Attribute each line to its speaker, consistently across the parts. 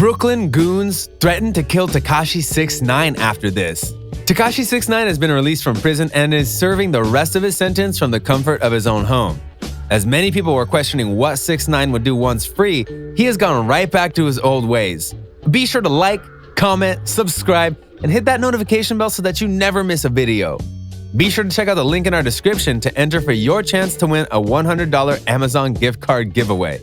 Speaker 1: Brooklyn Goons threatened to kill Tekashi 6ix9ine after this. Tekashi 6ix9ine has been released from prison and is serving the rest of his sentence from the comfort of his own home. As many people were questioning what 6ix9ine would do once free, he has gone right back to his old ways. Be sure to like, comment, subscribe, and hit that notification bell so that you never miss a video. Be sure to check out the link in our description to enter for your chance to win a $100 Amazon gift card giveaway.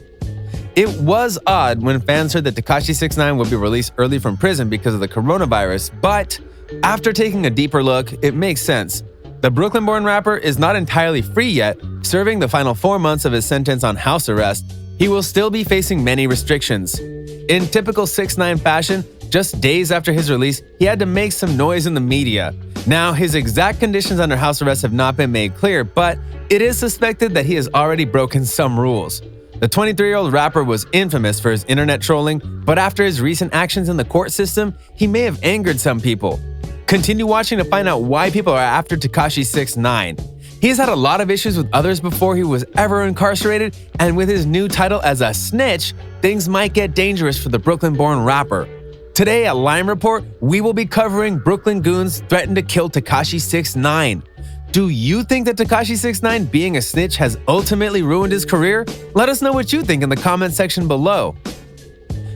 Speaker 1: It was odd when fans heard that Tekashi 6ix9ine would be released early from prison because of the coronavirus, but after taking a deeper look, it makes sense. The Brooklyn-born rapper is not entirely free yet, serving the final 4 months of his sentence on house arrest. He will still be facing many restrictions. In typical 6ix9ine fashion, just days after his release, he had to make some noise in the media. Now, his exact conditions under house arrest have not been made clear, but it is suspected that he has already broken some rules. The 23-year-old rapper was infamous for his internet trolling, but after his recent actions in the court system, he may have angered some people. Continue watching to find out why people are after Tekashi 6ix9ine. He has had a lot of issues with others before he was ever incarcerated, and with his new title as a Snitch, things might get dangerous for the Brooklyn-born rapper. Today at Lime Report, we will be covering Brooklyn Goons threatened to kill Tekashi 6ix9ine. Do you think that Tekashi 6ix9ine being a snitch has ultimately ruined his career? Let us know what you think in the comment section below.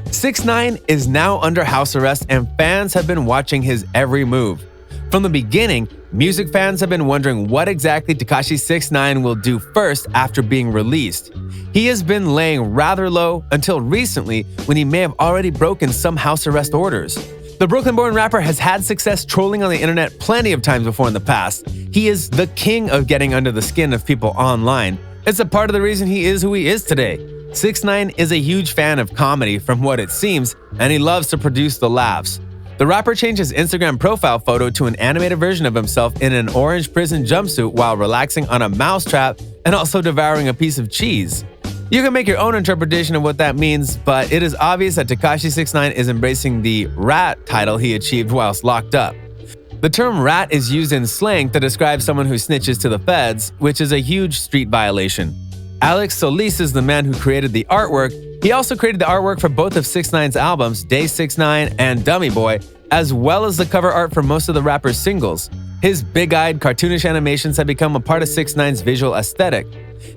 Speaker 1: 6ix9ine is now under house arrest and fans have been watching his every move. From the beginning, music fans have been wondering what exactly Tekashi 6ix9ine will do first after being released. He has been laying rather low until recently when he may have already broken some house arrest orders. The Brooklyn-born rapper has had success trolling on the internet plenty of times before in the past. He is the king of getting under the skin of people online. It's a part of the reason he is who he is today. 6ix9ine is a huge fan of comedy from what it seems, and he loves to produce the laughs. The rapper changed his Instagram profile photo to an animated version of himself in an orange prison jumpsuit while relaxing on a mousetrap and also devouring a piece of cheese. You can make your own interpretation of what that means, but it is obvious that Tekashi 6ix9ine is embracing the rat title he achieved whilst locked up. The term rat is used in slang to describe someone who snitches to the feds, which is a huge street violation. Alex Solis is the man who created the artwork. He also created the artwork for both of 6ix9ine's albums, Day 6ix9ine and Dummy Boy, as well as the cover art for most of the rapper's singles. His big-eyed, cartoonish animations have become a part of 6ix9ine's visual aesthetic.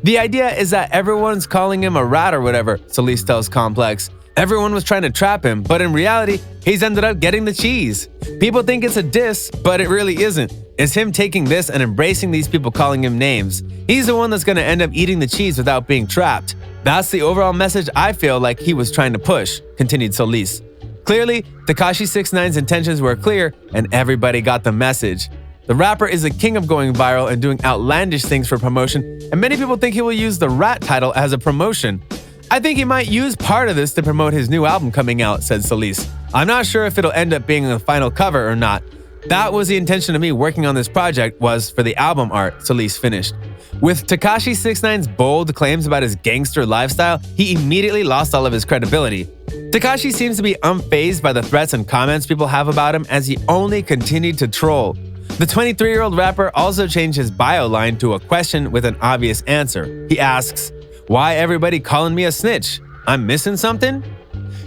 Speaker 1: The idea is that everyone's calling him a rat or whatever, Solis tells Complex. Everyone was trying to trap him, but in reality, he's ended up getting the cheese. People think it's a diss, but it really isn't. It's him taking this and embracing these people calling him names. He's the one that's going to end up eating the cheese without being trapped. That's the overall message I feel like he was trying to push, continued Solis. Clearly, Tekashi 6ix9ine's intentions were clear and everybody got the message. The rapper is the king of going viral and doing outlandish things for promotion, and many people think he will use the rat title as a promotion. I think he might use part of this to promote his new album coming out, said Solis. I'm not sure if it'll end up being the final cover or not. That was the intention of me working on this project, was for the album art, Solis finished. With Tekashi 6ix9ine's bold claims about his gangster lifestyle, he immediately lost all of his credibility. Tekashi seems to be unfazed by the threats and comments people have about him as he only continued to troll. The 23-year-old rapper also changed his bio line to a question with an obvious answer. He asks, "Why everybody calling me a snitch? I'm missing something?"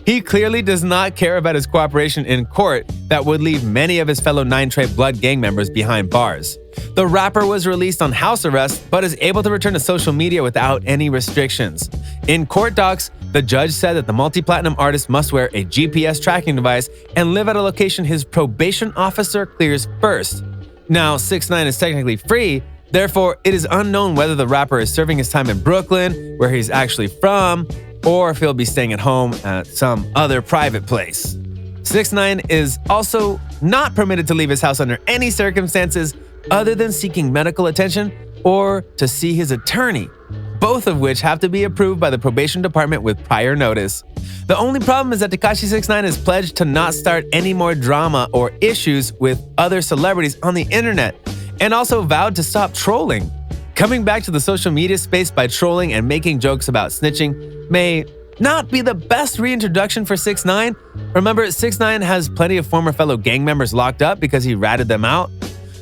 Speaker 1: He clearly does not care about his cooperation in court that would leave many of his fellow 9 Trey Blood gang members behind bars. The rapper was released on house arrest but is able to return to social media without any restrictions. In court docs, the judge said that the multi-platinum artist must wear a GPS tracking device and live at a location his probation officer clears first. Now, 6ix9ine is technically free, therefore it is unknown whether the rapper is serving his time in Brooklyn, where he's actually from, or if he'll be staying at home at some other private place. 6ix9ine is also not permitted to leave his house under any circumstances other than seeking medical attention or to see his attorney, both of which have to be approved by the probation department with prior notice. The only problem is that Tekashi 6ix9ine is pledged to not start any more drama or issues with other celebrities on the internet, and also vowed to stop trolling. Coming back to the social media space by trolling and making jokes about snitching may not be the best reintroduction for 6ix9ine. Remember, 6ix9ine has plenty of former fellow gang members locked up because he ratted them out.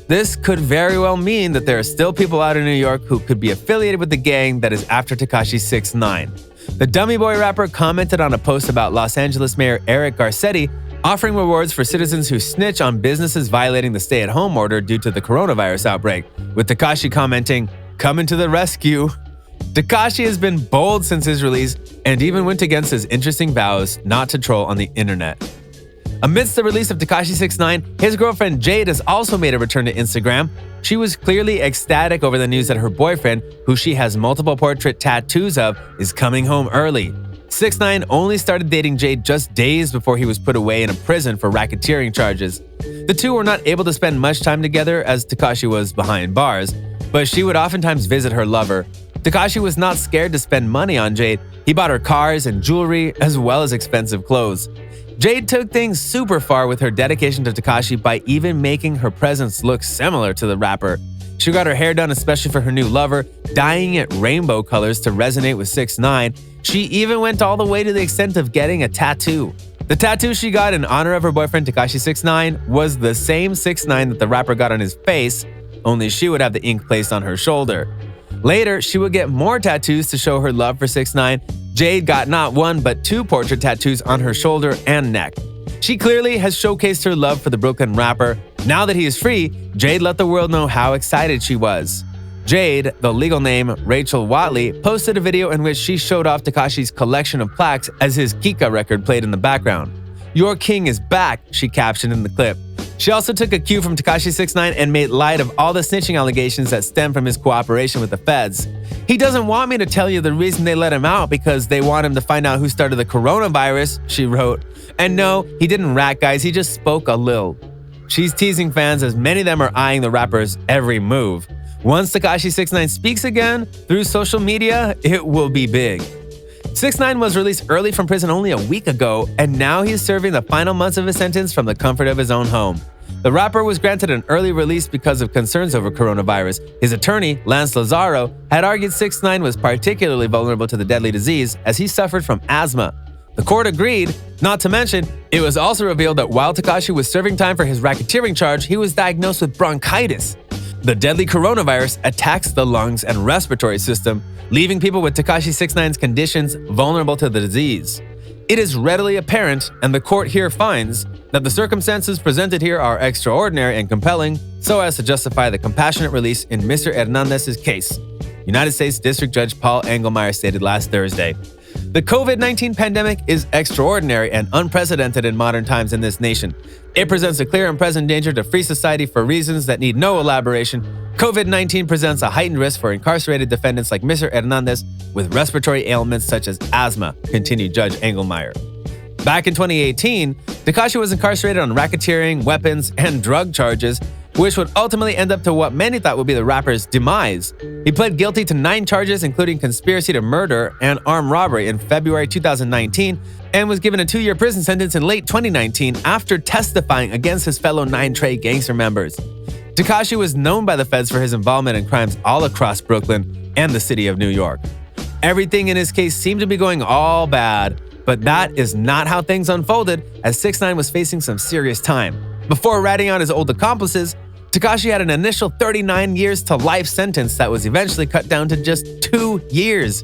Speaker 1: This could very well mean that there are still people out in New York who could be affiliated with the gang that is after Tekashi 6ix9ine. The Dummy Boy rapper commented on a post about Los Angeles Mayor Eric Garcetti offering rewards for citizens who snitch on businesses violating the stay-at-home order due to the coronavirus outbreak, with Tekashi commenting, "Coming to the rescue." Tekashi has been bold since his release and even went against his interesting vows not to troll on the internet. Amidst the release of Tekashi 6ix9ine, his girlfriend Jade has also made a return to Instagram. She was clearly ecstatic over the news that her boyfriend, who she has multiple portrait tattoos of, is coming home early. 6ix9ine only started dating Jade just days before he was put away in a prison for racketeering charges. The two were not able to spend much time together as Tekashi was behind bars, but she would oftentimes visit her lover. Tekashi was not scared to spend money on Jade. He bought her cars and jewelry as well as expensive clothes. Jade took things super far with her dedication to Tekashi by even making her presence look similar to the rapper. She got her hair done especially for her new lover, dyeing it rainbow colors to resonate with 6ix9ine. She even went all the way to the extent of getting a tattoo. The tattoo she got in honor of her boyfriend Tekashi 6ix9ine was the same 6ix9ine that the rapper got on his face, only she would have the ink placed on her shoulder. Later, she would get more tattoos to show her love for 6ix9ine. Jade got not one but two portrait tattoos on her shoulder and neck. She clearly has showcased her love for the Brooklyn rapper. Now that he is free, Jade let the world know how excited she was. Jade, the legal name Rachel Watley, posted a video in which she showed off Tekashi's collection of plaques as his Kika record played in the background. "Your king is back," she captioned in the clip. She also took a cue from Tekashi 6ix9ine and made light of all the snitching allegations that stem from his cooperation with the feds. "He doesn't want me to tell you the reason they let him out because they want him to find out who started the coronavirus," she wrote. And no, he didn't rat, guys, he just spoke a little. She's teasing fans as many of them are eyeing the rapper's every move. Once Tekashi 6ix9ine speaks again through social media, it will be big. 6ix9ine was released early from prison only a week ago, and now he's serving the final months of his sentence from the comfort of his own home. The rapper was granted an early release because of concerns over coronavirus. His attorney, Lance Lazaro, had argued 6ix9ine was particularly vulnerable to the deadly disease as he suffered from asthma. The court agreed, not to mention, it was also revealed that while Tekashi was serving time for his racketeering charge, he was diagnosed with bronchitis. The deadly coronavirus attacks the lungs and respiratory system, leaving people with Tekashi 6ix9ine's conditions vulnerable to the disease. It is readily apparent, and the court here finds, that the circumstances presented here are extraordinary and compelling, so as to justify the compassionate release in Mr. Hernandez's case, United States District Judge Paul Engelmeyer stated last Thursday. The COVID-19 pandemic is extraordinary and unprecedented in modern times in this nation. It presents a clear and present danger to free society for reasons that need no elaboration. COVID-19 presents a heightened risk for incarcerated defendants like Mr. Hernandez with respiratory ailments such as asthma, continued Judge Engelmeyer. Back in 2018, Tekashi was incarcerated on racketeering, weapons, and drug charges, which would ultimately end up to what many thought would be the rapper's demise. He pled guilty to 9 charges, including conspiracy to murder and armed robbery in February 2019, and was given a 2-year prison sentence in late 2019 after testifying against his fellow 9 Trey gangster members. Tekashi was known by the feds for his involvement in crimes all across Brooklyn and the city of New York. Everything in his case seemed to be going all bad, but that is not how things unfolded, as 6ix9ine was facing some serious time. Before ratting out his old accomplices, Tekashi had an initial 39 years to life sentence that was eventually cut down to just 2 years.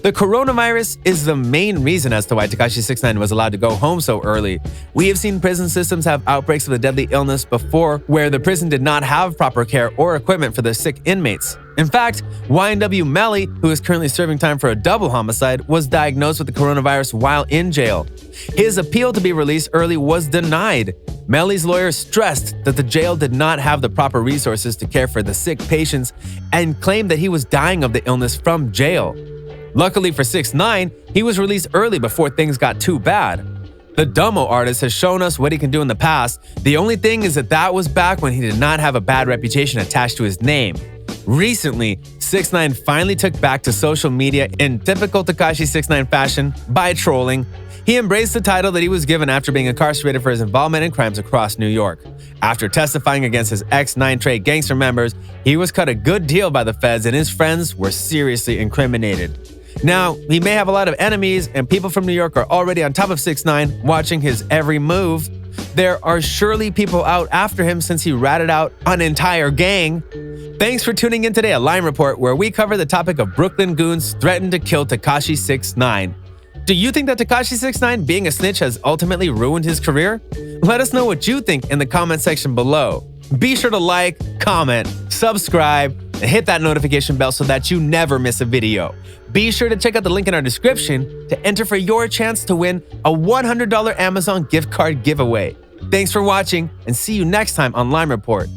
Speaker 1: The coronavirus is the main reason as to why Tekashi 6ix9ine was allowed to go home so early. We have seen prison systems have outbreaks of the deadly illness before where the prison did not have proper care or equipment for the sick inmates. In fact, YNW MELLY, who is currently serving time for a double homicide, was diagnosed with the coronavirus while in jail. His appeal to be released early was denied. MELLY's lawyer stressed that the jail did not have the proper resources to care for the sick patients and claimed that he was dying of the illness from jail. Luckily for 6ix9ine, he was released early before things got too bad. The Dumbo artist has shown us what he can do in the past. The only thing is that was back when he did not have a bad reputation attached to his name. Recently, 6ix9ine finally took back to social media in typical Tekashi 6ix9ine fashion by trolling. He embraced the title that he was given after being incarcerated for his involvement in crimes across New York. After testifying against his ex-9 Trey gangster members, he was cut a good deal by the feds and his friends were seriously incriminated. Now, he may have a lot of enemies and people from New York are already on top of 6ix9ine watching his every move, There are surely people out after him since he ratted out an entire gang. Thanks for tuning in today at Line Report, where we cover the topic of Brooklyn goons threatened to kill Tekashi 6ix9ine. Do you think that Tekashi 6ix9ine being a snitch has ultimately ruined his career? Let us know what you think in the comment section below. Be sure to like, comment, subscribe, and hit that notification bell so that you never miss a video. Be sure to check out the link in our description to enter for your chance to win a $100 Amazon gift card giveaway. Thanks for watching, and see you next time on Line Report.